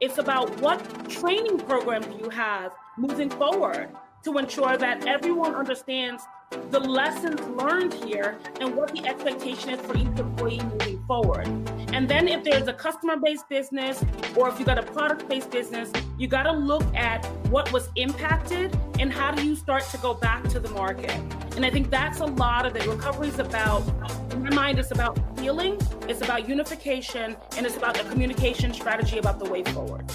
It's about what training programs you have moving forward to ensure that everyone understands the lessons learned here and what the expectation is for each employee moving forward. And then if there's a customer-based business or if you got a product-based business, you got to look at what was impacted and how do you start to go back to the market. And I think that's a lot of it. Recovery is about, in my mind, it's about healing, it's about unification, and it's about a communication strategy about the way forward.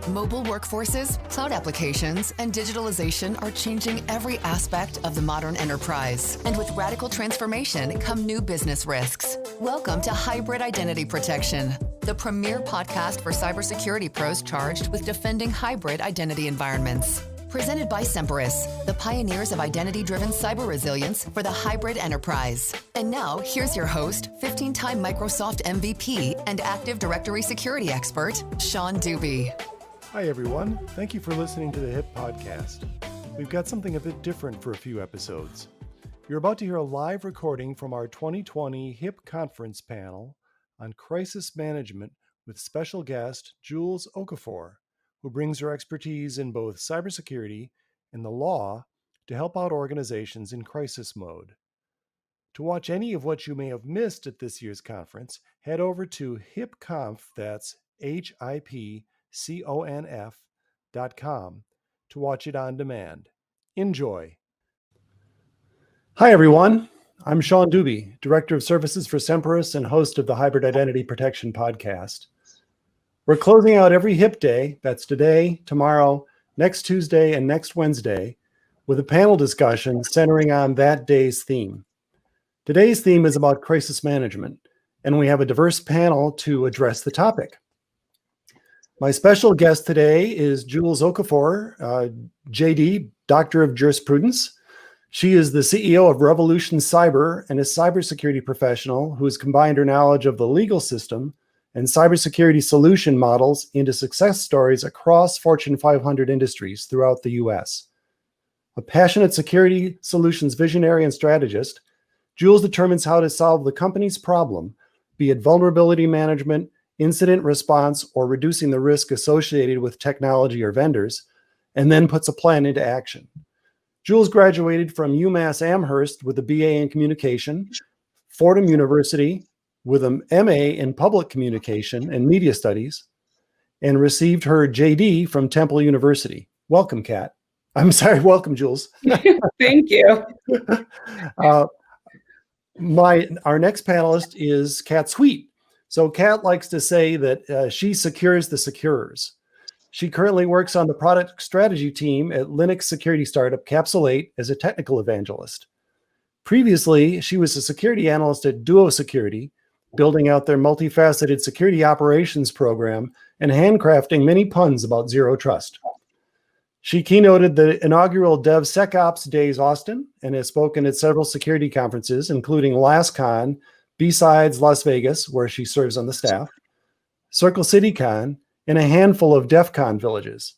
Mobile workforces, cloud applications, and digitalization are changing every aspect of the modern enterprise. And with radical transformation come new business risks. Welcome to Hybrid Identity Protection, the premier podcast for cybersecurity pros charged with defending hybrid identity environments. Presented by Semperis, the pioneers of identity-driven cyber resilience for the hybrid enterprise. And now, here's your host, 15-time Microsoft MVP and Active Directory security expert, Sean Deuby. Hi, everyone. Thank you for listening to the HIP podcast. We've got something a bit different for a few episodes. You're about to hear a live recording from our 2020 HIP conference panel on crisis management with special guest Jules Okafor, who brings her expertise in both cybersecurity and the law to help out organizations in crisis mode. To watch any of what you may have missed at this year's conference, head over to HIPConf, that's HIPCONF.com, to watch it on demand. Enjoy. Hi, everyone. I'm Sean Deuby, Director of Services for Semperis and host of the Hybrid Identity Protection podcast. We're closing out every HIP day, that's today, tomorrow, next Tuesday, and next Wednesday, with a panel discussion centering on that day's theme. Today's theme is about crisis management, and we have a diverse panel to address the topic. My special guest today is Jules Okafor, JD, Doctor of Jurisprudence. She is the CEO of RevolutionCyber and a cybersecurity professional who has combined her knowledge of the legal system and cybersecurity solution models into success stories across Fortune 500 industries throughout the U.S. A passionate security solutions visionary and strategist, Jules determines how to solve the company's problem, be it vulnerability management, incident response, or reducing the risk associated with technology or vendors, and then puts a plan into action. Jules graduated from UMass Amherst with a BA in communication, Fordham University with an MA in public communication and media studies, and received her JD from Temple University. Welcome, Kat. I'm sorry, welcome, Jules. Thank you. Our next panelist is Kat Sweet. So Kat likes to say that she secures the securers. She currently works on the product strategy team at Linux security startup Capsule 8 as a technical evangelist. Previously, she was a security analyst at Duo Security, building out their multifaceted security operations program and handcrafting many puns about zero trust. She keynoted the inaugural DevSecOps Days Austin and has spoken at several security conferences, including LastCon, B-Sides Las Vegas, where she serves on the staff, Circle City Con, and a handful of DEF CON villages.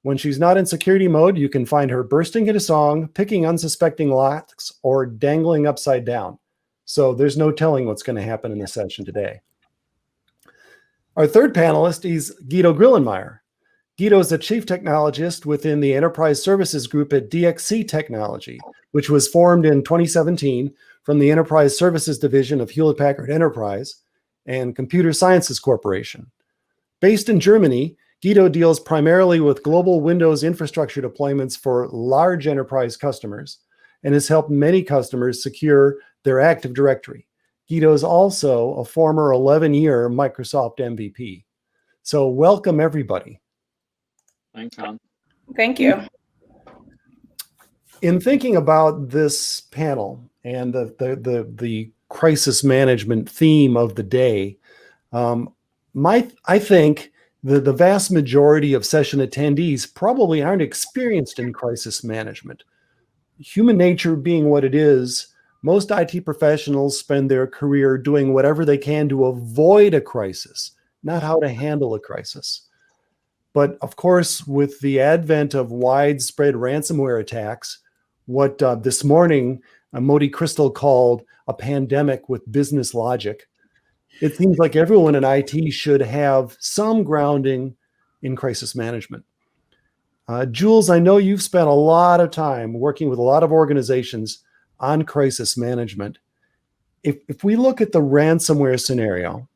When she's not in security mode, you can find her bursting into song, picking unsuspecting locks, or dangling upside down. So there's no telling what's going to happen in this session today. Our third panelist is Guido Grillenmeier. Guido is the chief technologist within the enterprise services group at DXC Technology, which was formed in 2017 from the enterprise services division of Hewlett-Packard Enterprise and Computer Sciences Corporation. Based in Germany, Guido deals primarily with global Windows infrastructure deployments for large enterprise customers and has helped many customers secure their Active Directory. Guido is also a former 11-year Microsoft MVP. So welcome, everybody. Thanks, Tom. Thank you. In thinking about this panel and the crisis management theme of the day, I think the vast majority of session attendees probably aren't experienced in crisis management. Human nature being what it is, most IT professionals spend their career doing whatever they can to avoid a crisis, not how to handle a crisis. But of course, with the advent of widespread ransomware attacks, what this morning Modi Crystal called a pandemic with business logic, it seems like everyone in IT should have some grounding in crisis management. Jules, I know you've spent a lot of time working with a lot of organizations on crisis management. If we look at the ransomware scenario,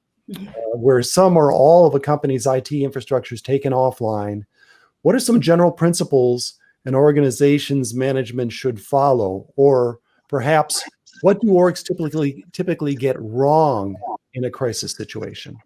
where some or all of a company's IT infrastructure is taken offline, what are some general principles an organization's management should follow? Or perhaps what do orgs typically get wrong in a crisis situation?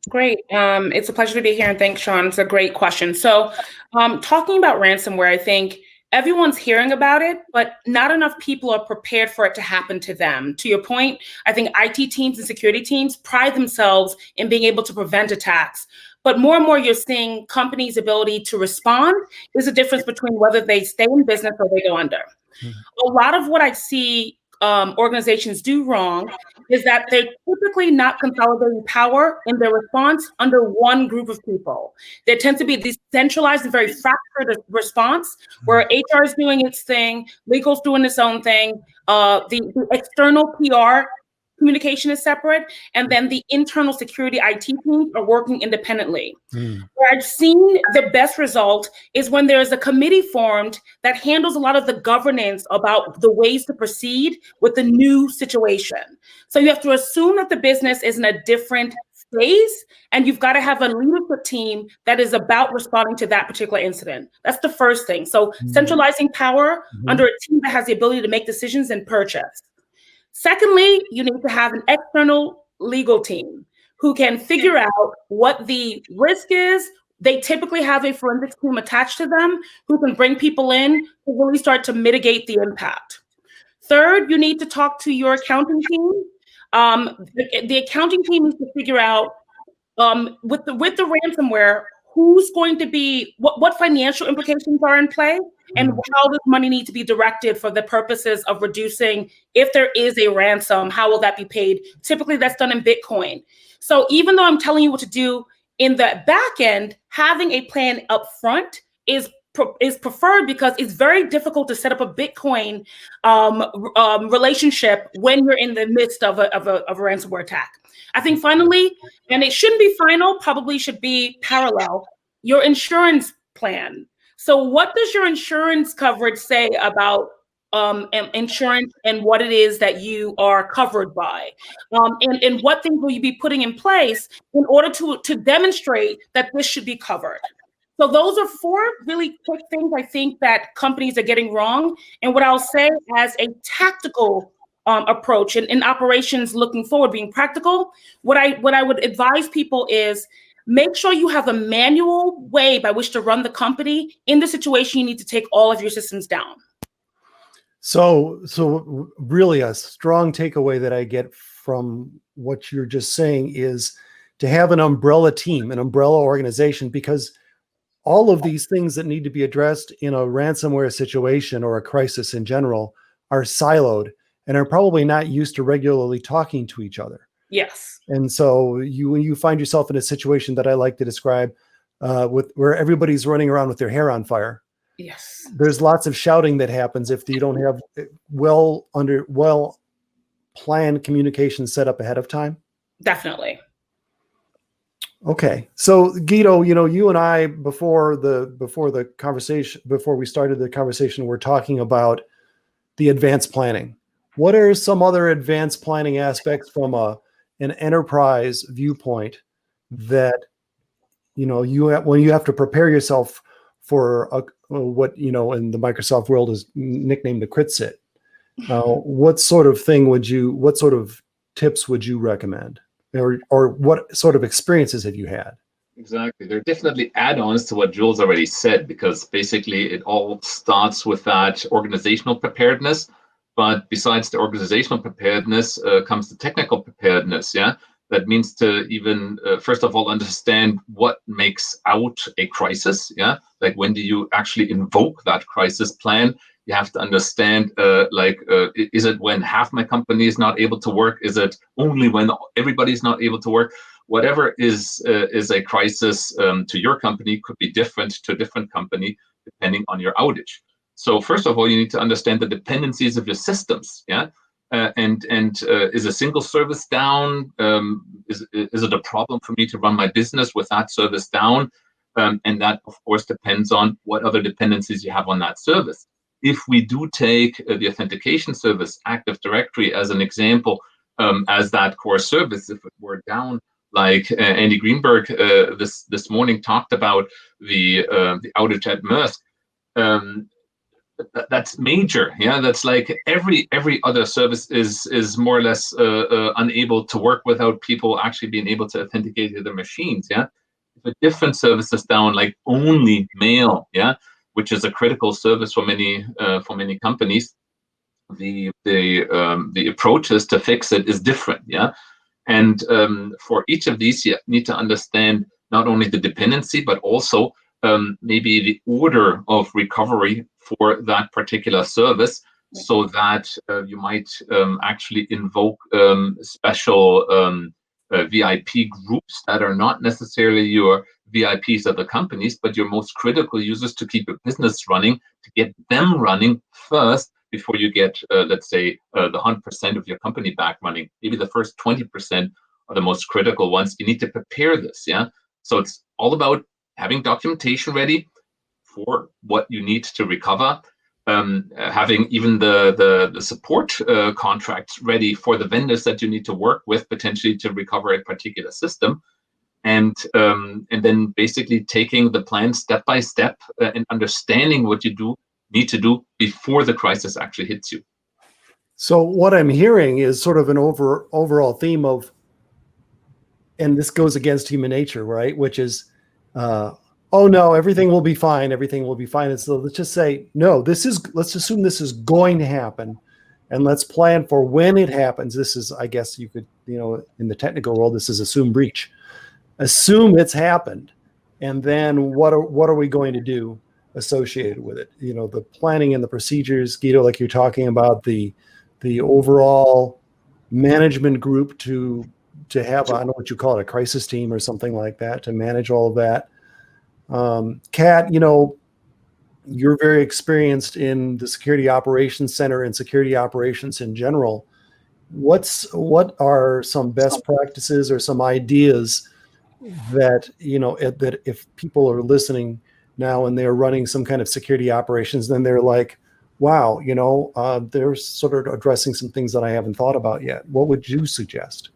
Great. It's a pleasure to be here, and thanks, Sean. It's a great question. So talking about ransomware, I think everyone's hearing about it, but not enough people are prepared for it to happen to them. To your point, I think IT teams and security teams pride themselves in being able to prevent attacks. But more and more, you're seeing companies' ability to respond is a difference between whether they stay in business or they go under. A lot of what I see organizations do wrong is that they're typically not consolidating power in their response under one group of people. There tends to be this centralized and very fractured response where HR is doing its thing, legal's doing its own thing, the external PR communication is separate, and then the internal security IT teams are working independently. Where I've seen the best result is when there's a committee formed that handles a lot of the governance about the ways to proceed with the new situation. So you have to assume that the business is in a different phase, and you've got to have a leadership team that is about responding to that particular incident. That's the first thing. So centralizing power under a team that has the ability to make decisions and purchase. Secondly, you need to have an external legal team who can figure out what the risk is. They typically have a forensics team attached to them who can bring people in to really start to mitigate the impact. Third, you need to talk to your accounting team. The accounting team needs to figure out with the ransomware, who's going to be, what financial implications are in play, and how does money need to be directed for the purposes of reducing, if there is a ransom, how will that be paid? Typically that's done in Bitcoin. So even though I'm telling you what to do in the back end, having a plan up front is preferred because it's very difficult to set up a Bitcoin relationship when you're in the midst of a ransomware attack. I think finally, and it shouldn't be final, probably should be parallel, your insurance plan. So what does your insurance coverage say about insurance and what it is that you are covered by? And what things will you be putting in place in order to demonstrate that this should be covered? So those are four really quick things I think that companies are getting wrong. And what I'll say as a tactical approach and in operations looking forward, being practical, what I would advise people is make sure you have a manual way by which to run the company. In the situation, you need to take all of your systems down. So really a strong takeaway that I get from what you're just saying is to have an umbrella team, an umbrella organization, because all of these things that need to be addressed in a ransomware situation or a crisis in general are siloed and are probably not used to regularly talking to each other. Yes. And so when you find yourself in a situation that I like to describe where everybody's running around with their hair on fire. Yes. There's lots of shouting that happens if you don't have well planned communication set up ahead of time. Definitely. Okay. So Guido, you and I, before we started the conversation, we're talking about the advanced planning. What are some other advanced planning aspects from an enterprise viewpoint that, when you have to prepare yourself for what, in the Microsoft world is nicknamed the crit sit? What sort of tips would you recommend? Or what sort of experiences have you had? Exactly. There are definitely add-ons to what Jules already said, because basically it all starts with that organizational preparedness. But besides the organizational preparedness comes the technical preparedness. Yeah, that means to even first of all understand what makes out a crisis. Yeah, like when do you actually invoke that crisis plan? You have to understand, is it when half my company is not able to work? Is it only when everybody's not able to work? Whatever is a crisis to your company could be different to a different company depending on your outage. So first of all, you need to understand the dependencies of your systems. Yeah, and is a single service down? Is it a problem for me to run my business with that service down? And that, of course, depends on what other dependencies you have on that service. If we do take the authentication service, Active Directory, as an example, as that core service, if it were down, like Andy Greenberg this morning talked about the outage at Maersk, that's major. Yeah, that's like every other service is more or less unable to work without people actually being able to authenticate to their machines. Yeah, if a different service is down, like only mail, yeah, which is a critical service for many companies, the approaches to fix it is different. Yeah, and for each of these, you need to understand not only the dependency but also maybe the order of recovery for that particular service, so that you might actually invoke special VIP groups that are not necessarily your VIPs of the companies, but your most critical users to keep your business running, to get them running first before you get, let's say, the 100% of your company back running. Maybe the first 20% are the most critical ones. You need to prepare this, yeah? So it's all about having documentation ready for what you need to recover, having even the support contracts ready for the vendors that you need to work with potentially to recover a particular system, and then basically taking the plan step by step and understanding what you need to do before the crisis actually hits you. So what I'm hearing is sort of an overall theme of, and this goes against human nature, right? Which is, oh no, everything will be fine. Everything will be fine. And so let's just say, no, let's assume this is going to happen, and let's plan for when it happens. This is, I guess you could, in the technical world, this is assume breach. Assume it's happened. And then what are we going to do associated with it? The planning and the procedures, Guido, like you're talking about, the overall management group to have, I don't know what you call it, a crisis team or something like that, to manage all of that. Kat, you're very experienced in the Security Operations Center and security operations in general. What are some best practices or some ideas that, that if people are listening now and they're running some kind of security operations, then they're like, wow, they're sort of addressing some things that I haven't thought about yet. What would you suggest?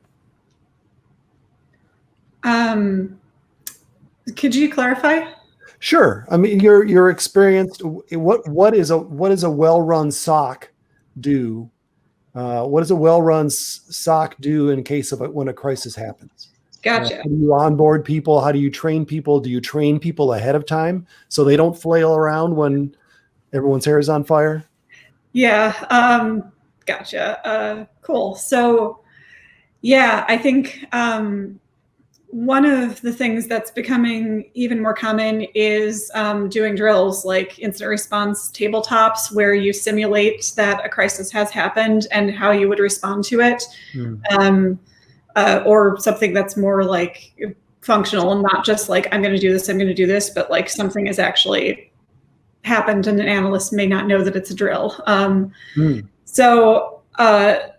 Could you clarify? Sure. I mean, you're experienced. What is a well-run SOC do? What does a well-run SOC do in case of when a crisis happens? Gotcha. How do you onboard people? How do you train people? Do you train people ahead of time so they don't flail around when everyone's hair is on fire? Yeah. Gotcha. Cool. So, yeah, I think one of the things that's becoming even more common is doing drills like incident response tabletops, where you simulate that a crisis has happened and how you would respond to it. Or something that's more like functional and not just like, I'm going to do this, but like something has actually happened and an analyst may not know that it's a drill. So I've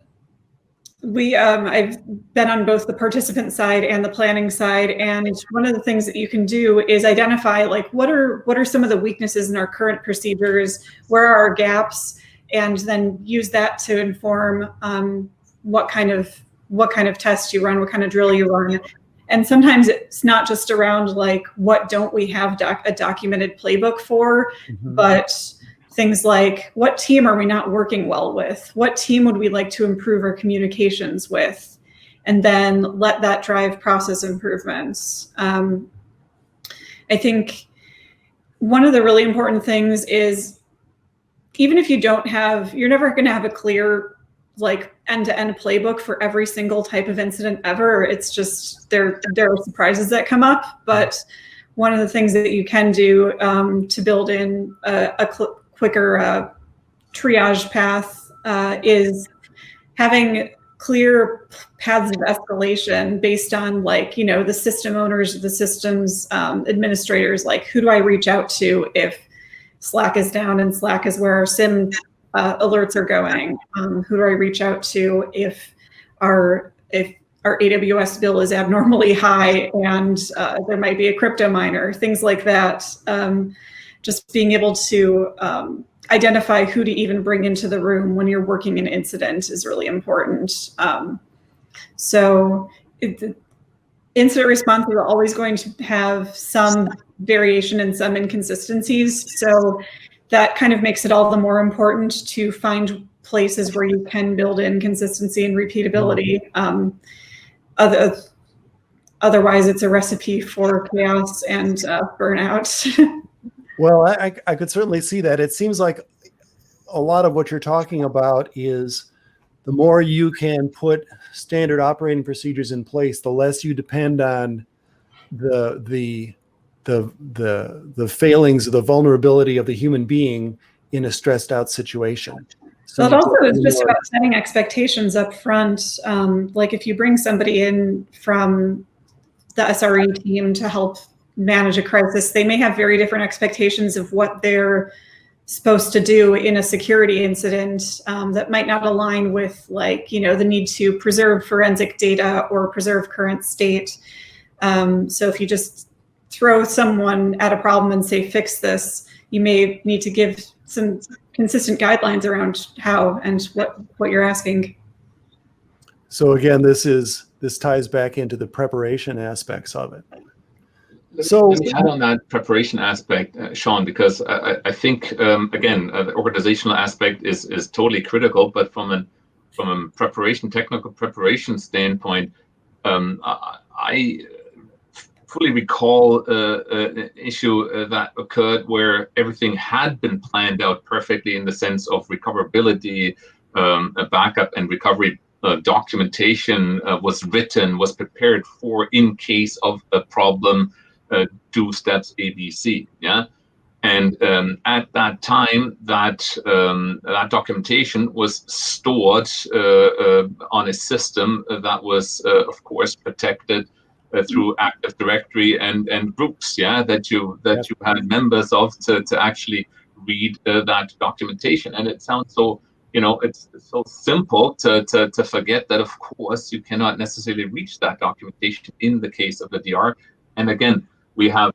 been on both the participant side and the planning side, and one of the things that you can do is identify like what are some of the weaknesses in our current procedures, where are our gaps, and then use that to inform what kind of test you run, what kind of drill you run. And sometimes it's not just around like what don't we have a documented playbook for, but things like what team are we not working well with? What team would we like to improve our communications with? And then let that drive process improvements. I think one of the really important things is, even if you're never going to have a clear like end-to-end playbook for every single type of incident ever. It's just there are surprises that come up. But one of the things that you can do to build in a quicker triage path is having clear paths of escalation based on like, the system owners, the systems administrators, like who do I reach out to if Slack is down, and Slack is where our SIM alerts are going. Who do I reach out to if our AWS bill is abnormally high and there might be a crypto miner, things like that. Just being able to identify who to even bring into the room when you're working an incident is really important. Incident response is always going to have some variation and some inconsistencies. So that kind of makes it all the more important to find places where you can build in consistency and repeatability. Otherwise, it's a recipe for chaos and burnout. Well, I could certainly see that. It seems like a lot of what you're talking about is the more you can put standard operating procedures in place, the less you depend on the failings of the vulnerability of the human being in a stressed out situation. So it also is just about setting expectations up front. Like if you bring somebody in from the SRE team to help manage a crisis, they may have very different expectations of what they're supposed to do in a security incident that might not align with, like, the need to preserve forensic data or preserve current state. So if you just throw someone at a problem and say, fix this, you may need to give some consistent guidelines around how and what you're asking. So again, this ties back into the preparation aspects of it. So let me add on that preparation aspect, Sean, because I think again the organizational aspect is totally critical, but from a technical preparation standpoint, I fully recall an issue that occurred where everything had been planned out perfectly in the sense of recoverability, backup and recovery documentation was prepared for in case of a problem. Do steps A, B, C, yeah, and at that time, that documentation was stored on a system that was, of course, protected through Active Directory and groups, yeah, that you had members of to actually read that documentation. And it sounds so, it's so simple to forget that, of course, you cannot necessarily reach that documentation in the case of the DR. And again, we have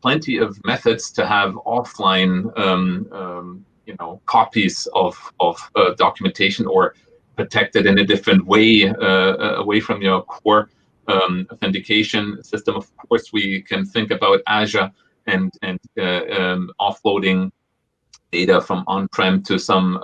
plenty of methods to have offline, copies of documentation or protected in a different way, away from your core authentication system. Of course, we can think about Azure and offloading data from on-prem to some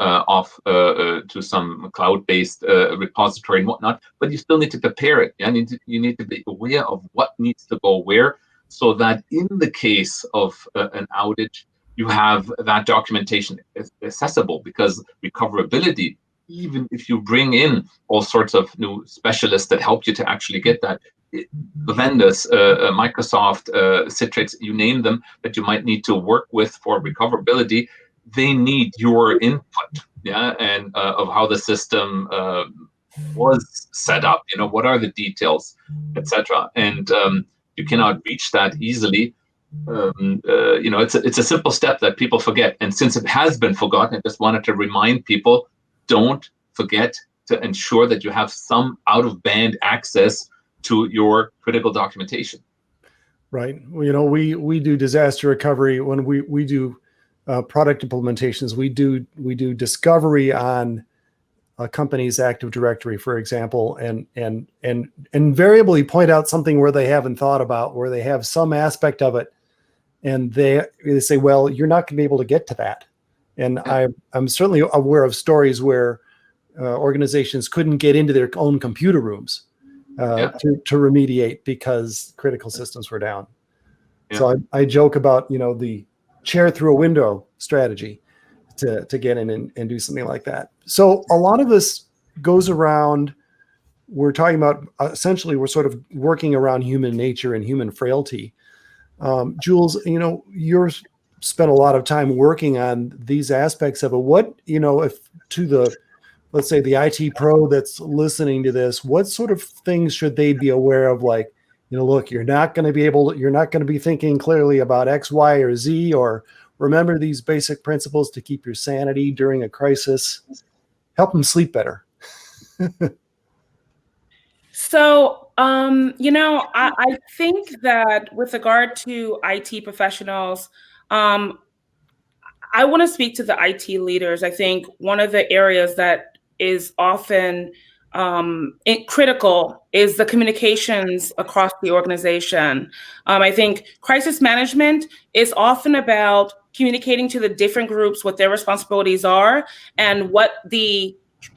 cloud-based repository and whatnot. But you still need to prepare it. Yeah? You need to be aware of what needs to go where, so that in the case of an outage, you have that documentation accessible, because recoverability, even if you bring in all sorts of new specialists that help you to actually get that, the vendors, Microsoft, Citrix, you name them, that you might need to work with for recoverability, they need your input, yeah, and of how the system was set up, what are the details, etc. And you cannot reach that easily. It's a simple step that people forget. And since it has been forgotten, I just wanted to remind people, don't forget to ensure that you have some out-of-band access to your critical documentation. Right. Well, we do disaster recovery when we do product implementations. We do discovery on a company's Active Directory, for example, and invariably point out something where they haven't thought about, where they have some aspect of it, and they say, well, you're not going to be able to get to that. And I'm certainly aware of stories where organizations couldn't get into their own computer rooms to remediate because critical systems were down. Yeah. So I joke about the chair through a window strategy to get in and do something like that. So a lot of this goes around, we're talking about, essentially, we're sort of working around human nature and human frailty. Jules, you're spent a lot of time working on these aspects of it. What, if to the, let's say the IT pro that's listening to this, what sort of things should they be aware of? Like, look, you're not going to be thinking clearly about X, Y, or Z, or Remember these basic principles to keep your sanity during a crisis. Help them sleep better. So, I think that with regard to IT professionals, I want to speak to the IT leaders. I think one of the areas that is often critical is the communications across the organization. I think crisis management is often about communicating to the different groups what their responsibilities are and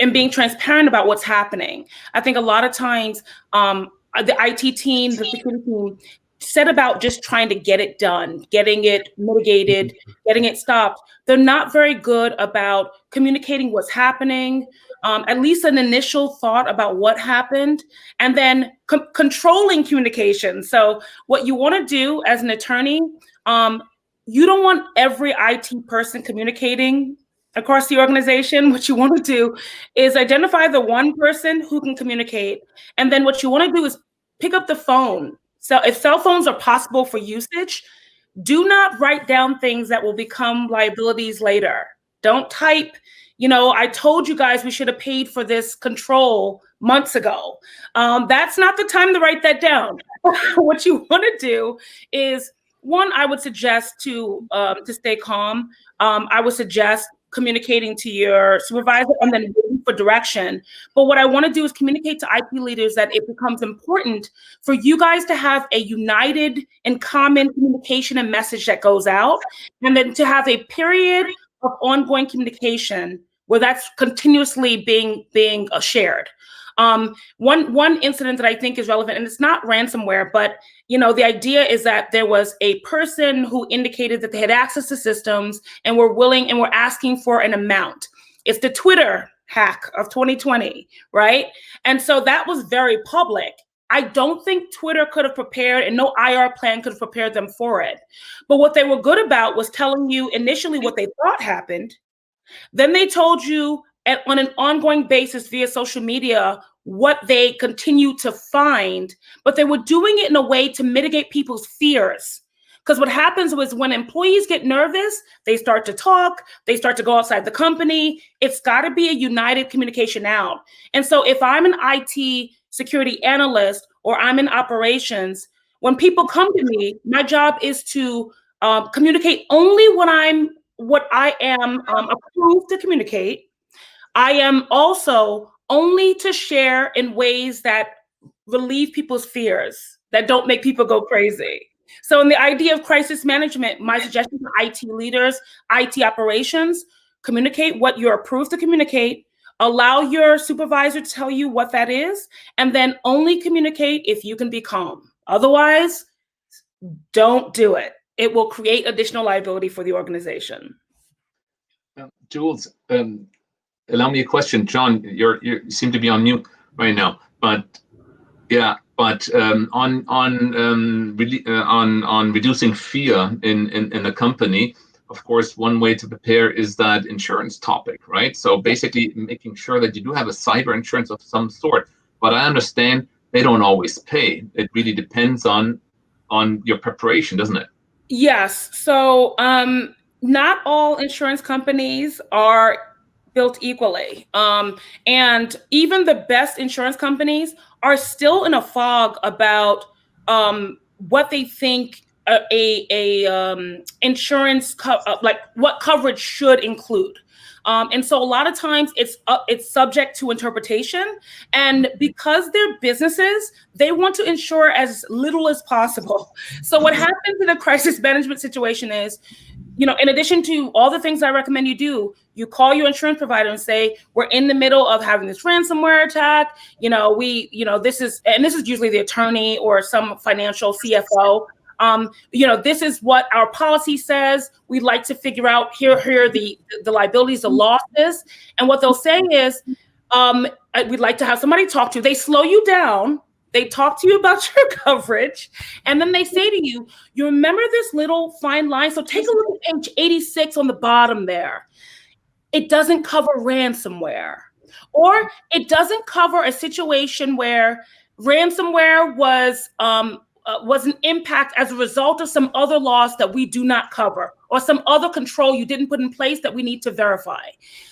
and being transparent about what's happening. I think a lot of times the IT team, the security team, set about just trying to get it done, getting it mitigated, getting it stopped. They're not very good about communicating what's happening, at least an initial thought about what happened, and then controlling communication. So what you want to do as an attorney, you don't want every IT person communicating across the organization. What you want to do is identify the one person who can communicate. And then what you want to do is pick up the phone. So if cell phones are possible for usage, do not write down things that will become liabilities later. Don't type, I told you guys we should have paid for this control months ago. That's not the time to write that down. What you want to do is, one, I would suggest to stay calm. I would suggest communicating to your supervisor and then waiting for direction. But what I want to do is communicate to IT leaders that it becomes important for you guys to have a united and common communication and message that goes out, and then to have a period of ongoing communication where that's continuously being shared. One incident that I think is relevant, and it's not ransomware, but the idea is that there was a person who indicated that they had access to systems and were willing and were asking for an amount. It's the Twitter hack of 2020, right? And so that was very public. I don't think Twitter could have prepared, and no IR plan could have prepared them for it. But what they were good about was telling you initially what they thought happened. Then they told you on an ongoing basis via social media what they continue to find, but they were doing it in a way to mitigate people's fears. Because what happens was when employees get nervous, they start to talk, they start to go outside the company. It's got to be a united communication out. And so if I'm an IT security analyst or I'm in operations, when people come to me, my job is to communicate only what I am approved to communicate. I am also only to share in ways that relieve people's fears, that don't make people go crazy. So in the idea of crisis management, my suggestion to IT leaders, IT operations, communicate what you're approved to communicate, allow your supervisor to tell you what that is, and then only communicate if you can be calm. Otherwise, don't do it. It will create additional liability for the organization. Jules, allow me a question. John, you seem to be on mute right now, but on reducing fear in the company, of course, one way to prepare is that insurance topic, right? So basically making sure that you do have a cyber insurance of some sort. But I understand they don't always pay. It really depends on your preparation, doesn't it? Yes. So not all insurance companies are built equally. And even the best insurance companies are still in a fog about what they think insurance like what coverage should include. And so a lot of times it's subject to interpretation, and because they're businesses, they want to insure as little as possible. So what happens in a crisis management situation is, in addition to all the things I recommend you do, you call your insurance provider and say, we're in the middle of having this ransomware attack. This is usually the attorney or some financial CFO. This is what our policy says. We'd like to figure out here are the liabilities, the losses. And what they'll say is, we'd like to have somebody talk to you. They slow you down. They talk to you about your coverage. And then they say to you, you remember this little fine line? So take a look at page 86 on the bottom there. It doesn't cover ransomware, or it doesn't cover a situation where ransomware was was an impact as a result of some other laws that we do not cover, or some other control you didn't put in place that we need to verify.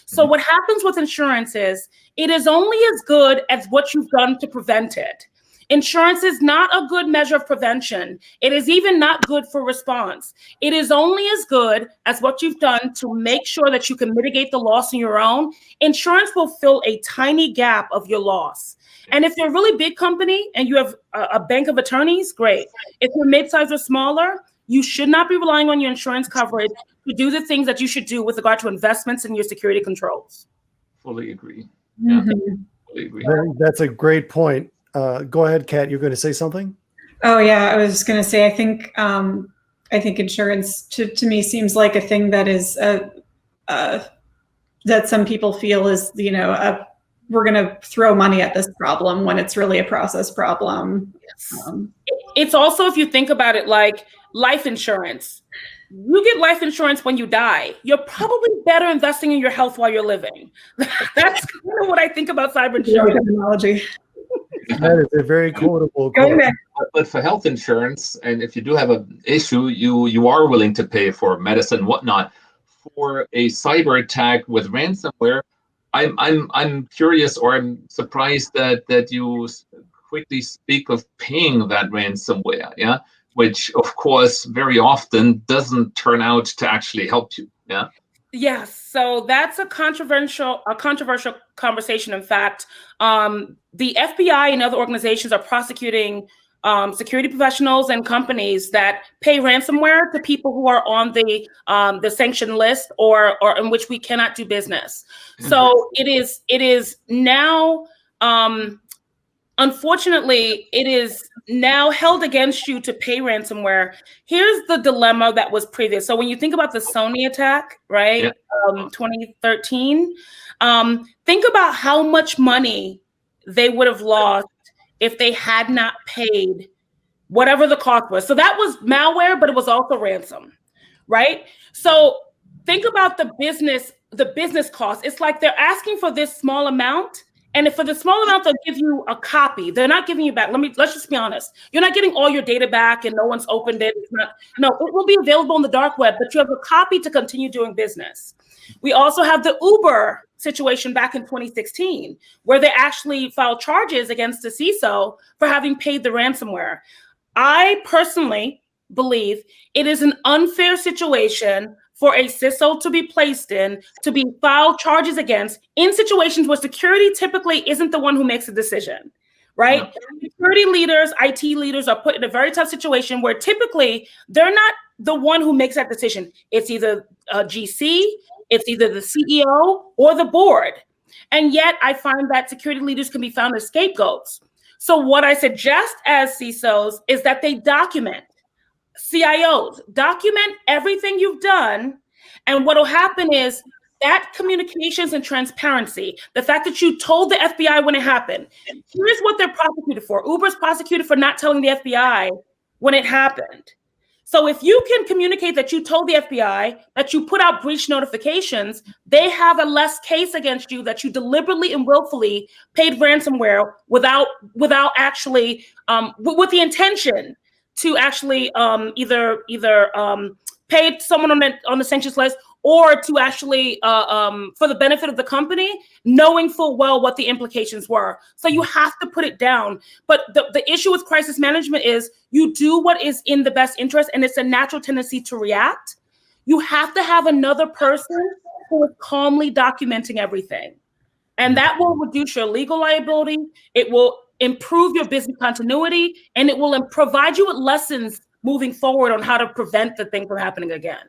So what happens with insurance is it is only as good as what you've done to prevent it. Insurance is not a good measure of prevention. It is even not good for response. It is only as good as what you've done to make sure that you can mitigate the loss on your own. Insurance will fill a tiny gap of your loss. And if you're a really big company and you have a bank of attorneys, great. If you're mid-size or smaller, you should not be relying on your insurance coverage to do the things that you should do with regard to investments and your security controls. Fully agree. Yeah, fully agree. That's a great point. Go ahead, Kat. You're going to say something? Oh yeah, I was just going to say, I think insurance to me seems like a thing that is that some people feel is, you know, we're going to throw money at this problem when it's really a process problem. Yes. It's also, if you think about it, like life insurance. You get life insurance when you die. You're probably better investing in your health while you're living. That's kind of what I think about cyber insurance. Technology. That is a very quotable Going quote. back. But for health insurance, and if you do have an issue, you are willing to pay for medicine, whatnot. For a cyber attack with ransomware, I'm curious, or I'm surprised that you quickly speak of paying that ransomware, yeah, which of course very often doesn't turn out to actually help you, yeah. Yes, so that's a controversial conversation. In fact, the FBI and other organizations are prosecuting security professionals and companies that pay ransomware to people who are on the sanctioned list or in which we cannot do business. So it is now, unfortunately, it is now held against you to pay ransomware. Here's the dilemma that was previous. So when you think about the Sony attack, right, 2013, think about how much money they would have lost if they had not paid whatever the cost was. So that was malware, but it was also ransom, right? So think about the business cost. It's like they're asking for this small amount. And if for the small amount, they'll give you a copy. They're not giving you back. Let's just be honest. You're not getting all your data back and no one's opened it. No, it will be available on the dark web, but you have a copy to continue doing business. We also have the Uber situation back in 2016, where they actually filed charges against the CISO for having paid the ransomware. I personally believe it is an unfair situation for a CISO to be placed in, to be filed charges against in situations where security typically isn't the one who makes the decision, right? Yeah. Security leaders, IT leaders are put in a very tough situation where typically they're not the one who makes that decision. It's either a GC, it's either the CEO or the board. And yet I find that security leaders can be found as scapegoats. So what I suggest as CISOs is that they document. CIOs, document everything you've done. And what will happen is that communications and transparency, the fact that you told the FBI when it happened. Here's what they're prosecuted for. Uber's prosecuted for not telling the FBI when it happened. So if you can communicate that you told the FBI, that you put out breach notifications, they have a less case against you that you deliberately and willfully paid ransomware without actually, with the intention to actually either pay someone on the sanctions list or to actually, for the benefit of the company, knowing full well what the implications were. So you have to put it down. But the issue with crisis management is you do what is in the best interest, and it's a natural tendency to react. You have to have another person who is calmly documenting everything. And that will reduce your legal liability. It will improve your business continuity, and it will provide you with lessons moving forward on how to prevent the thing from happening again.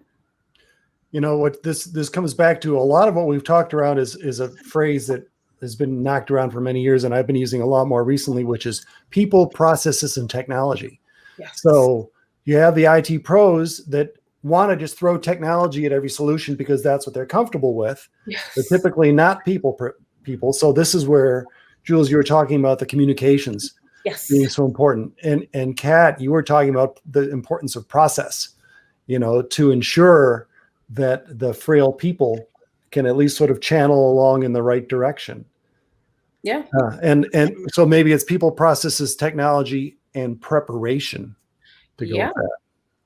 You know what this comes back to, a lot of what we've talked around is a phrase that has been knocked around for many years, and I've been using a lot more recently, which is people, processes, and technology. Yes. So you have the IT pros that want to just throw technology at every solution because that's what they're comfortable with. Yes. They're typically not people. So this is where, Jules, you were talking about the communications being so important. And Kat, you were talking about the importance of process, to ensure that the frail people can at least sort of channel along in the right direction. Yeah. And so maybe it's people, processes, technology, and preparation to go with that.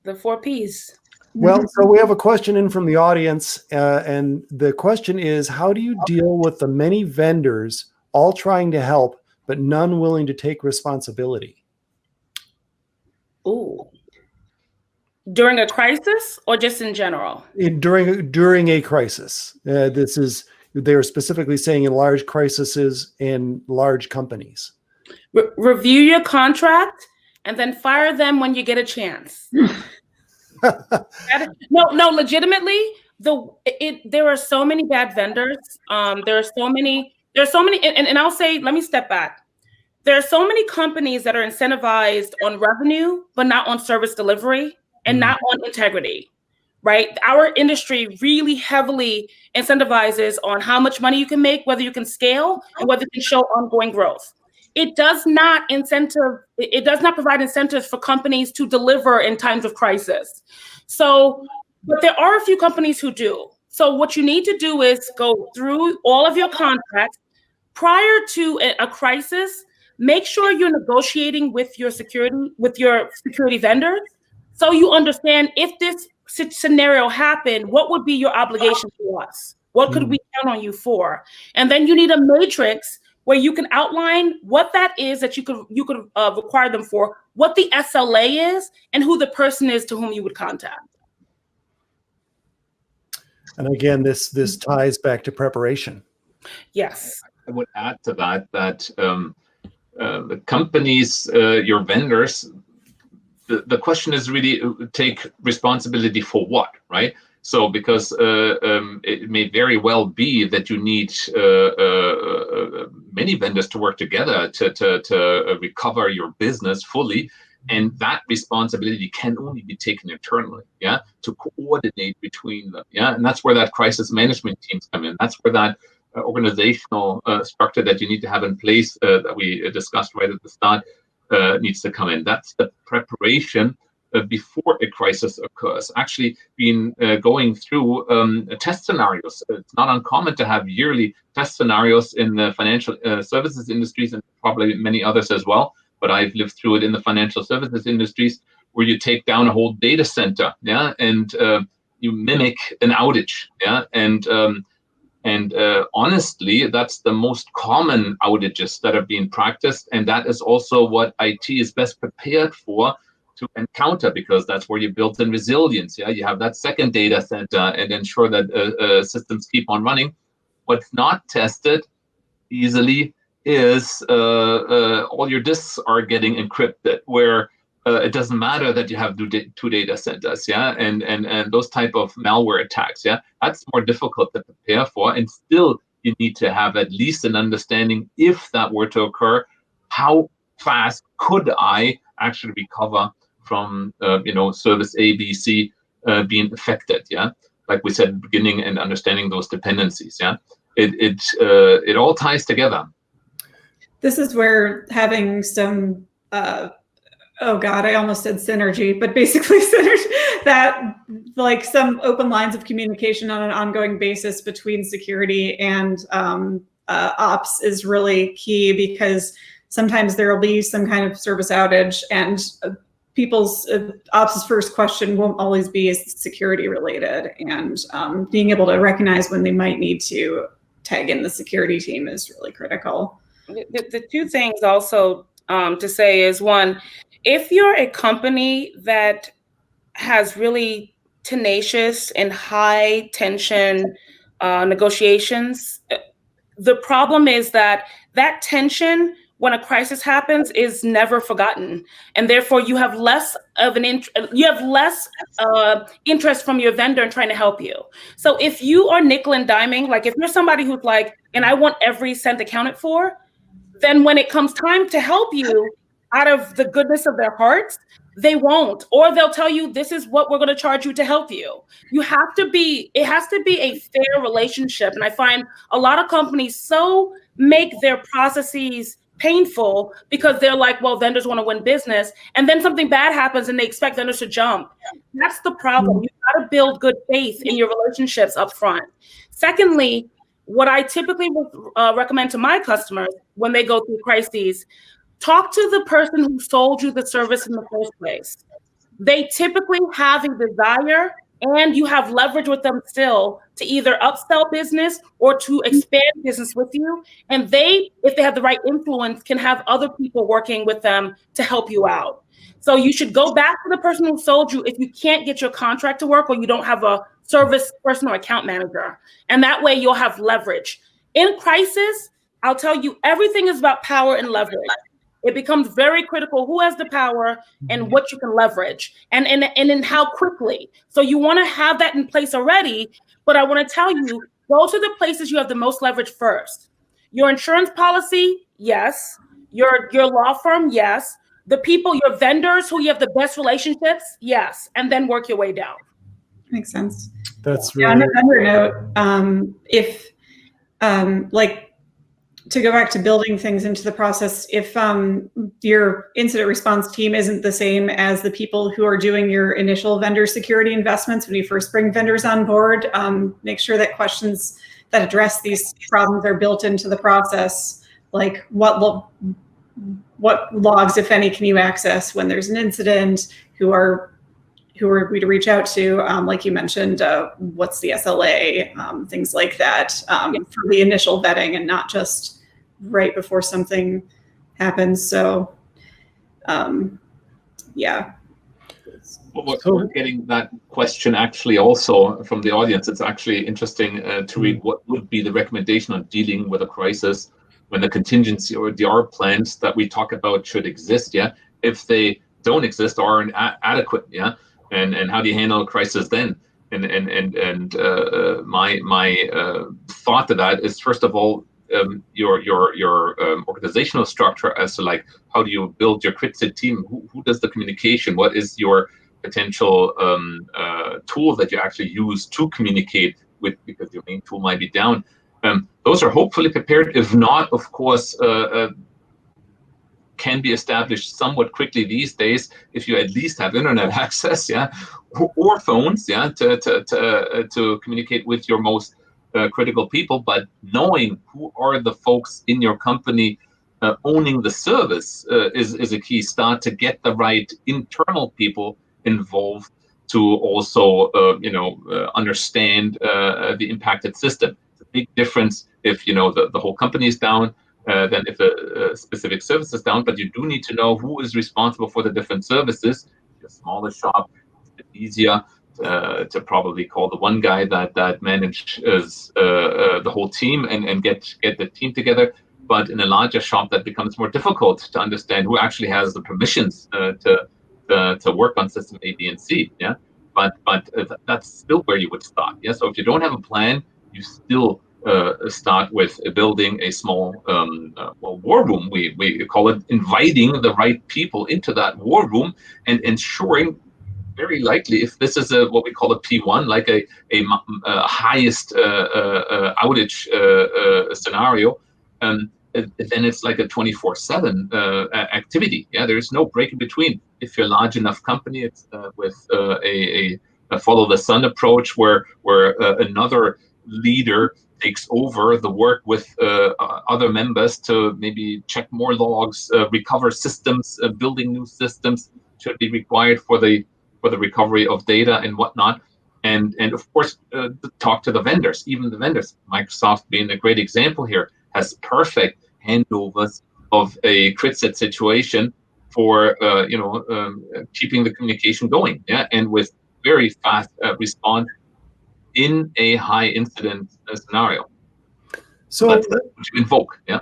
The 4 Ps. Well, so we have a question in from the audience, and the question is, how do you deal with the many vendors all trying to help, but none willing to take responsibility? Ooh. During a crisis or just in general? During a crisis. They are specifically saying in large crises in large companies. Review your contract and then fire them when you get a chance. No, legitimately, there are so many bad vendors. There are so many, and I'll say, let me step back. There are so many companies that are incentivized on revenue, but not on service delivery and not on integrity, right? Our industry really heavily incentivizes on how much money you can make, whether you can scale, and whether you can show ongoing growth. It does not provide incentives for companies to deliver in times of crisis. So, but there are a few companies who do. So what you need to do is go through all of your contracts prior to a crisis. Make sure you're negotiating with your security vendors, so you understand if this scenario happened, what would be your obligation to us? What could we count on you for? And then you need a matrix where you can outline what that is that you could require them for, what the SLA is, and who the person is to whom you would contact. And again, this ties back to preparation. Yes. I would add to that the companies, your vendors, the question is really take responsibility for what, right? So because it may very well be that you need many vendors to work together to recover your business fully, and that responsibility can only be taken internally, to coordinate between them, and that's where that crisis management teams come in. That's where that organizational structure that you need to have in place that we discussed right at the start needs to come in. That's the preparation before a crisis occurs. Actually, been going through test scenarios. It's not uncommon to have yearly test scenarios in the financial services industries, and probably many others as well. But I've lived through it in the financial services industries, where you take down a whole data center, and you mimic an outage, and honestly, that's the most common outages that are being practiced, and that is also what IT is best prepared for to encounter, because that's where you built in resilience. You have that second data center and ensure that systems keep on running. What's not tested easily is all your disks are getting encrypted, where it doesn't matter that you have two data centers, and those type of malware attacks, that's more difficult to prepare for, and still you need to have at least an understanding, if that were to occur, how fast could I actually recover from service A, B, C being affected, like we said at the beginning, and understanding those dependencies, it all ties together. This is where having some oh God, I almost said synergy, but basically synergy, that like some open lines of communication on an ongoing basis between security and ops is really key, because sometimes there will be some kind of service outage, and people's ops' first question won't always be security related, and being able to recognize when they might need to tag in the security team is really critical. The two things also to say is, one, if you're a company that has really tenacious and high tension negotiations, the problem is that tension, when a crisis happens, is never forgotten, and therefore you have less of interest from your vendor in trying to help you. So if you are nickel and diming, like if you're somebody who's like, and I want every cent accounted for, then when it comes time to help you out of the goodness of their hearts, they won't, or they'll tell you, this is what we're going to charge you to help you. It has to be a fair relationship. And I find a lot of companies so make their processes painful because they're like, well, vendors want to win business. And then something bad happens and they expect vendors to jump. That's the problem. You've got to build good faith in your relationships up front. Secondly, what I typically recommend to my customers when they go through crises, talk to the person who sold you the service in the first place. They typically have a desire, and you have leverage with them still to either upsell business or to expand business with you. And they, if they have the right influence, can have other people working with them to help you out. So you should go back to the person who sold you if you can't get your contract to work or you don't have a service person or account manager. And that way you'll have leverage. In crisis, I'll tell you, everything is about power and leverage. It becomes very critical who has the power and what you can leverage and in how quickly. So you want to have that in place already, but I want to tell you, go to the places you have the most leverage first. Your insurance policy, yes. Your law firm, yes. The people, your vendors who you have the best relationships, yes. And then work your way down. Makes sense. That's really. On another note, if like, to go back to building things into the process, if your incident response team isn't the same as the people who are doing your initial vendor security investments when you first bring vendors on board, make sure that questions that address these problems are built into the process. Like what logs, if any, can you access when there's an incident? Who are we to reach out to? Like you mentioned, what's the SLA? Things like that for the initial vetting and not just right before something happens. So, yeah. Well, we're getting that question actually also from the audience. It's actually interesting to read what would be the recommendation on dealing with a crisis when the contingency or DR plans that we talk about should exist, yeah? If they don't exist or aren't adequate, yeah? And how do you handle a crisis then? And my thought to that is, first of all, your organizational structure as to like how do you build your CritSit team? Who does the communication? What is your potential tool that you actually use to communicate with, because your main tool might be down? Those are hopefully prepared. If not, of course, can be established somewhat quickly these days if you at least have internet access, yeah, or phones, yeah, to communicate with your most critical people. But knowing who are the folks in your company owning the service is a key start to get the right internal people involved to also understand the impacted system. It's a big difference if the whole company is down than if a specific service is down, but you do need to know who is responsible for the different services. If you're a smaller shop, it's a bit easier to probably call the one guy that manages the whole team and get the team together. But in a larger shop, that becomes more difficult to understand who actually has the permissions to work on system A, B, and C. Yeah, but that's still where you would start. Yeah, so if you don't have a plan, you still start with building a small war room. We call it, inviting the right people into that war room and ensuring, very likely, if this is what we call a P1, like a highest outage scenario, then it's like a 24/7 activity. Yeah, there's no break in between. If you're a large enough company, it's with a follow the sun approach, where another leader takes over the work with other members to maybe check more logs, recover systems, building new systems should be required for the recovery of data and whatnot, and of course talk to the vendors. Even the vendors, Microsoft being a great example here, has perfect handovers of a CritSit situation for keeping the communication going, yeah, and with very fast response in a high incident scenario. So that's what you invoke, yeah.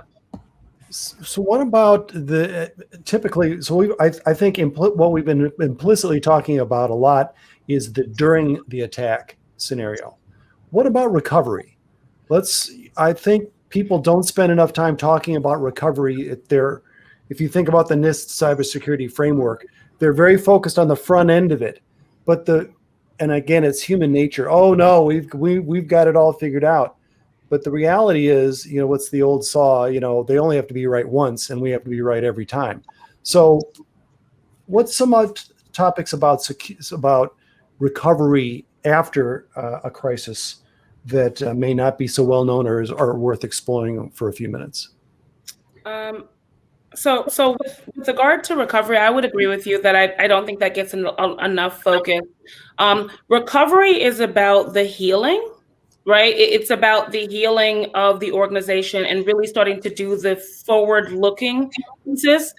So what about the typically? So I think what we've been implicitly talking about a lot is the during the attack scenario. What about recovery? I think people don't spend enough time talking about recovery. If you think about the NIST cybersecurity framework, they're very focused on the front end of it, and again, it's human nature. Oh no, we've got it all figured out. But the reality is, what's the old saw? They only have to be right once, and we have to be right every time. So, what's some topics about recovery after a crisis that may not be so well known or are worth exploring for a few minutes? So with regard to recovery, I would agree with you that I don't think that gets enough focus. Recovery is about the healing, right? It's about the healing of the organization and really starting to do the forward-looking pieces.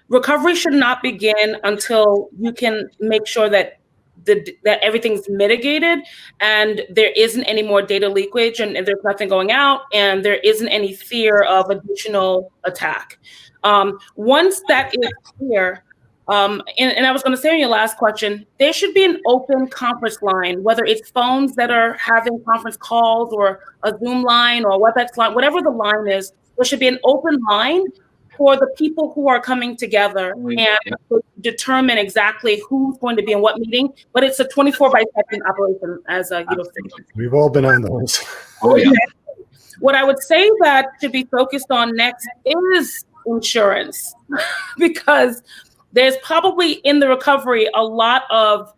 Recovery should not begin until you can make sure that that everything's mitigated and there isn't any more data leakage and there's nothing going out and there isn't any fear of additional attack. Once that is clear, and I was going to say in your last question, there should be an open conference line, whether it's phones that are having conference calls or a Zoom line or a WebEx line, whatever the line is, there should be an open line for the people who are coming together and determine exactly who's going to be in what meeting. But it's a 24/7 operation, as Guido said. We've all been on those. Oh, yeah. What I would say that should be focused on next is insurance, because there's probably in the recovery a lot of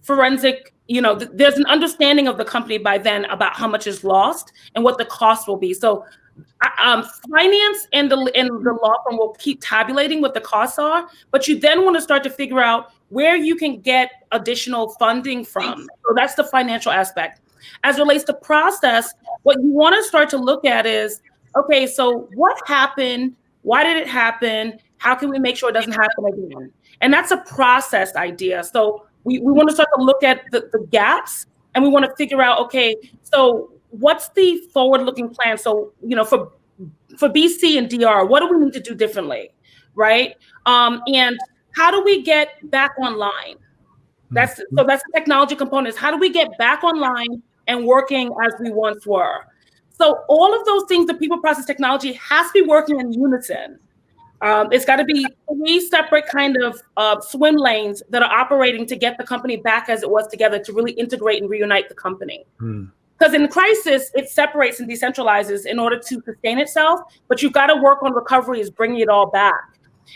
forensic, there's an understanding of the company by then about how much is lost and what the cost will be. So finance and the law firm will keep tabulating what the costs are, but you then want to start to figure out where you can get additional funding from. So that's the financial aspect. As it relates to process, what you want to start to look at is, okay, so what happened? Why did it happen? How can we make sure it doesn't happen again? And that's a process idea. So we want to start to look at the gaps, and we want to figure out, okay, so what's the forward-looking plan? So, for BC and DR, what do we need to do differently, right? And how do we get back online? That's the technology components. How do we get back online and working as we once were? So all of those things, the people, process, technology has to be working in unison. It's got to be 3 separate kind of swim lanes that are operating to get the company back as it was together, to really integrate and reunite the company. Because in crisis, it separates and decentralizes in order to sustain itself, but you've got to work on recovery is bringing it all back.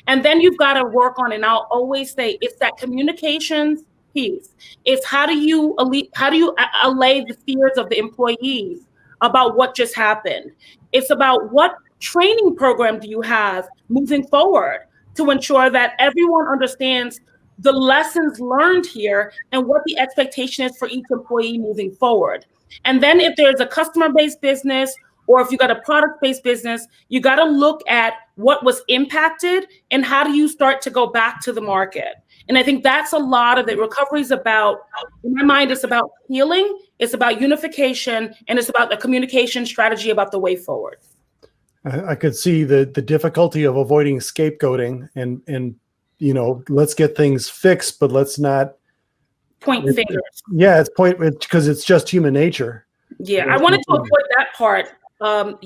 And then you've got to work on, and I'll always say, it's that communications piece. It's how do you allay the fears of the employees about what just happened? It's about what training program do you have moving forward to ensure that everyone understands the lessons learned here and what the expectation is for each employee moving forward. And then if there's a customer-based business, or if you got a product-based business, you got to look at what was impacted and how do you start to go back to the market. And I think that's a lot of it. Recovery is about, in my mind, it's about healing, it's about unification, and it's about the communication strategy about the way forward. I could see the difficulty of avoiding scapegoating and let's get things fixed, but let's not point fingers. Yeah, because it's just human nature. Yeah, I wanted to avoid that part. Don't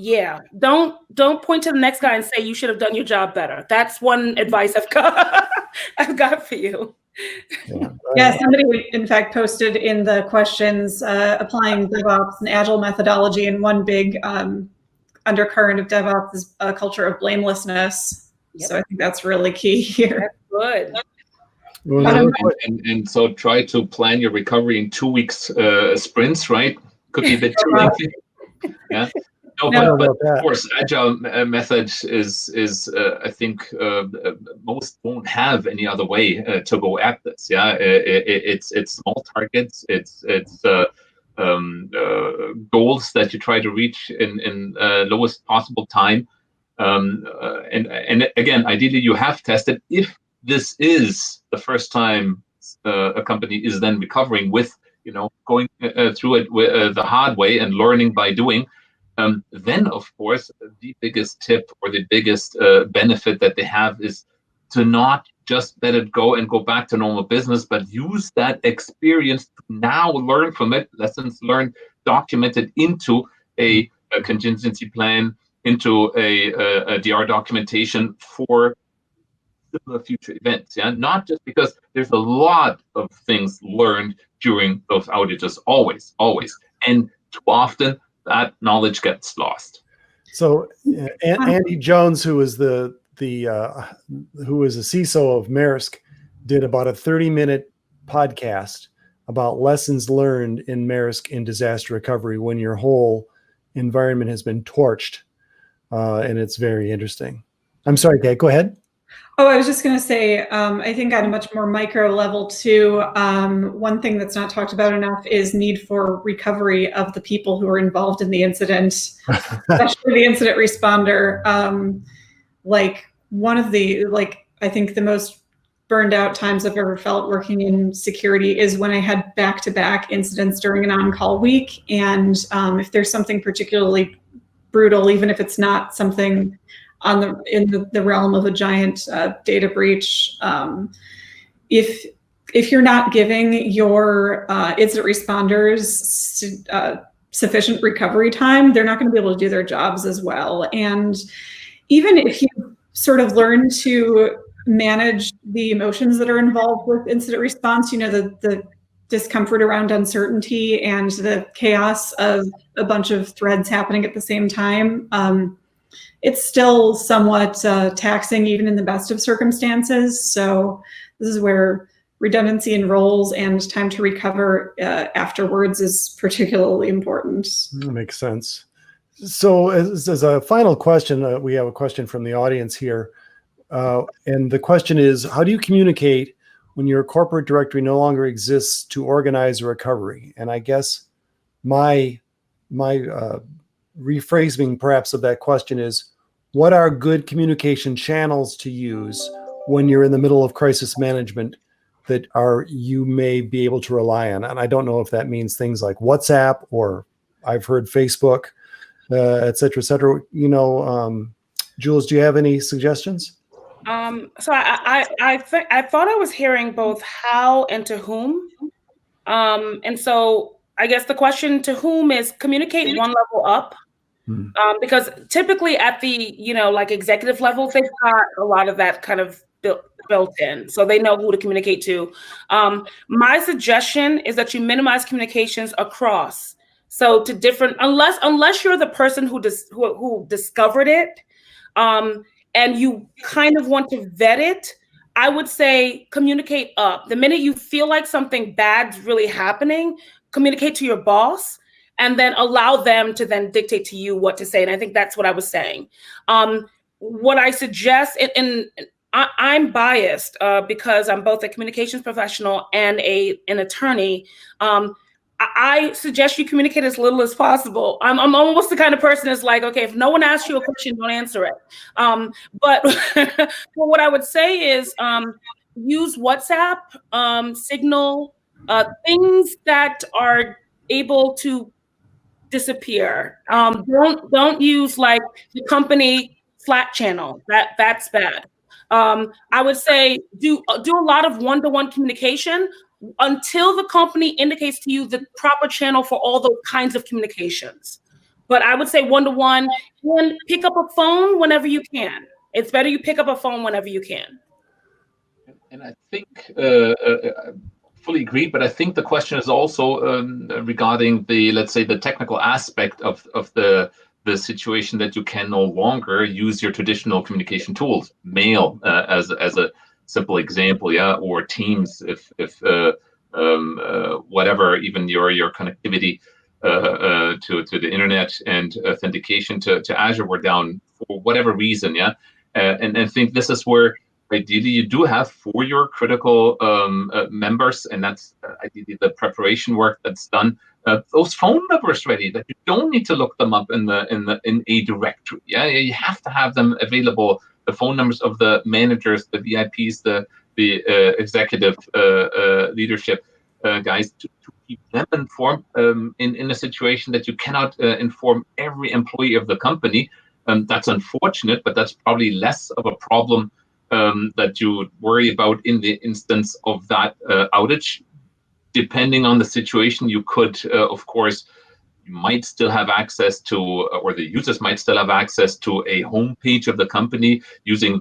point to the next guy and say you should have done your job better. That's one advice I've got for you. Yeah, somebody in fact posted in the questions applying DevOps and Agile methodology, and one big undercurrent of DevOps is a culture of blamelessness. Yep. So I think that's really key here. That's good. And so try to plan your recovery in 2 weeks sprints, right? Could be a bit too lengthy. Yeah. No, but of course, agile method is I think most won't have any other way to go at this. Yeah, it's small targets. It's goals that you try to reach in lowest possible time. And again, ideally, you have tested. If this is the first time a company is then recovering with going through it the hard way and learning by doing. Then, of course, the biggest tip or the biggest benefit that they have is to not just let it go and go back to normal business, but use that experience to now learn from it, lessons learned, documented into a contingency plan, into a DR documentation for similar future events. Yeah, not just because there's a lot of things learned during those outages, always, and too often that knowledge gets lost. So Andy Jones, who was the CISO of Maersk, did about a 30-minute podcast about lessons learned in Maersk in disaster recovery when your whole environment has been torched, and it's very interesting. I'm sorry, Kate, go ahead. Oh, I was just going to say, I think on a much more micro level too, one thing that's not talked about enough is need for recovery of the people who are involved in the incident, especially the incident responder. I think the most burned out times I've ever felt working in security is when I had back-to-back incidents during an on-call week. And if there's something particularly brutal, even if it's not something in the realm of a giant data breach, if you're not giving your incident responders sufficient recovery time, they're not going to be able to do their jobs as well. And even if you sort of learn to manage the emotions that are involved with incident response, the discomfort around uncertainty and the chaos of a bunch of threads happening at the same time, it's still somewhat taxing even in the best of circumstances. So this is where redundancy in roles and time to recover afterwards is particularly important. That makes sense. So as a final question, we have a question from the audience here. And the question is, how do you communicate when your corporate directory no longer exists to organize a recovery? And I guess my rephrasing perhaps of that question is, what are good communication channels to use when you're in the middle of crisis management that you may be able to rely on? And I don't know if that means things like WhatsApp, or I've heard Facebook, et cetera, et cetera. Jules, do you have any suggestions? So I thought I was hearing both how and to whom. And so I guess the question to whom is communicate one level up. Because typically at the, like executive level, they've got a lot of that kind of built in. So they know who to communicate to. My suggestion is that you minimize communications across. So to different, unless you're the person who discovered it, and you kind of want to vet it, I would say communicate up. The minute you feel like something bad's really happening, communicate to your boss, and then allow them to then dictate to you what to say. And I think that's what I was saying. What I suggest, and I'm biased because I'm both a communications professional and an attorney. I suggest you communicate as little as possible. I'm almost the kind of person that's like, okay, if no one asks you a question, don't answer it. But what I would say is use WhatsApp, Signal, things that are able to disappear. Don't use like the company Slack channel. That's bad. I would say do a lot of one-to-one communication until the company indicates to you the proper channel for all those kinds of communications. But I would say one-to-one, and pick up a phone whenever you can. It's better you pick up a phone whenever you can. And I think fully agree, but I think the question is also regarding let's say the technical aspect of the situation that you can no longer use your traditional communication tools, mail as a simple example, or Teams, if whatever, even your connectivity to the internet and authentication to Azure were down for whatever reason, and I think this is where ideally you do have for your critical members, and that's ideally the preparation work that's done, those phone numbers ready, that you don't need to look them up in a directory. You have to have them available, the phone numbers of the managers, the VIPs, the executive leadership guys, to keep them informed in a situation that you cannot inform every employee of the company. That's unfortunate, but that's probably less of a problem that you would worry about in the instance of that outage. Depending on the situation, you could, of course, you might still have access to, or the users might still have access to a homepage of the company using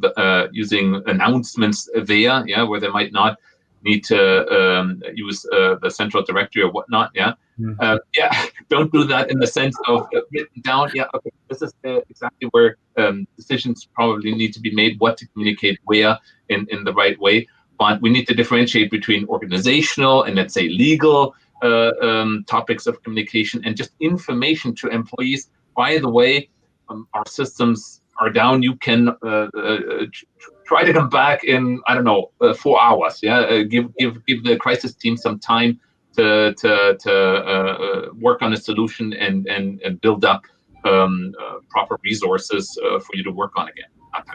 announcements there, where they might not need to use the central directory or whatnot. Don't do that in the sense of written down. Okay, this is exactly where decisions probably need to be made, what to communicate where in the right way. But we need to differentiate between organizational and, let's say, legal topics of communication and just information to employees. By the way, our systems are down, you can try to come back in, I don't know, 4 hours. Yeah, give the crisis team some time to work on a solution and build up proper resources for you to work on again.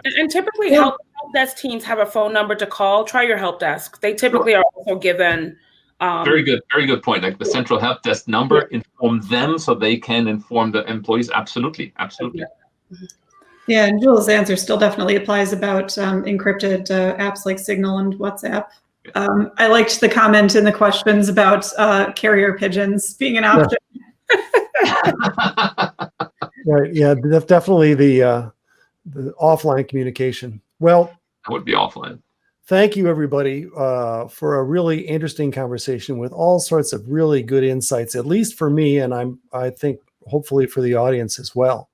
And typically, help desk teams have a phone number to call. Try your help desk. They typically are also given. Very good point. Like the central help desk number, inform them so they can inform the employees. Absolutely. Yeah, and Jules' answer still definitely applies about encrypted apps like Signal and WhatsApp. I liked the comment in the questions about carrier pigeons being an option. Right. Yeah, that's definitely the offline communication. Well, that would be offline. Thank you, everybody, for a really interesting conversation with all sorts of really good insights, at least for me, and I think hopefully for the audience as well.